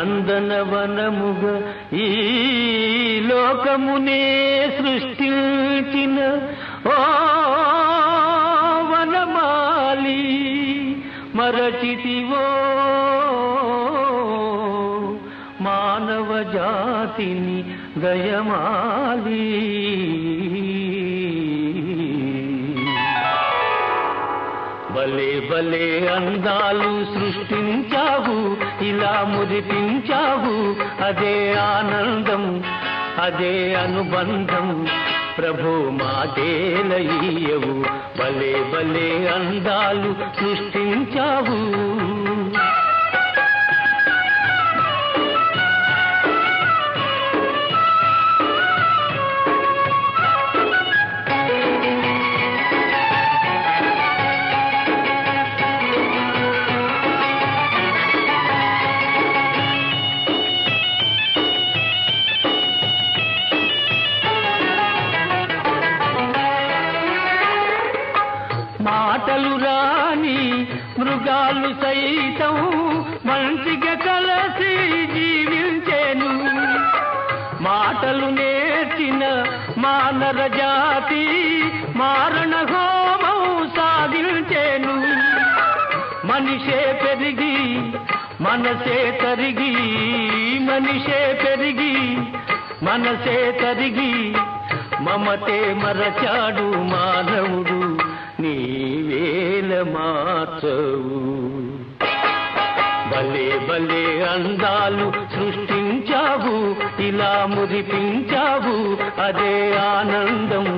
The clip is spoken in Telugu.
నందనవనముగా ఈ లోకమునే సృష్టించిన ఓ వనమాలి మరచితివో మానవ జాతిని దయమాలి. భలే భలే అందాలు సృష్టించావు, ఇలా మురిపించావు, అదే ఆనందం, అదే అనుబంధం. ప్రభు మాటేలయ్యవు, భలే భలే అందాలు సృష్టించావు. మాటలు రాని మృగాలు సైతం మంచిగా కలసి జీవించేను. మాటలు నేర్చిన మానవ జాతి మారణ హోమం సాగించేను. మనిషే పెరిగి మనసే తరిగి, మనిషే పెరిగి మనసే తరిగి, మమతే మరచాడు మానవుడు, నీవేల మార్చవు. భలే భలే అందాలు సృష్టించావు, ఇలా మురిపించావు, అదే ఆనందం.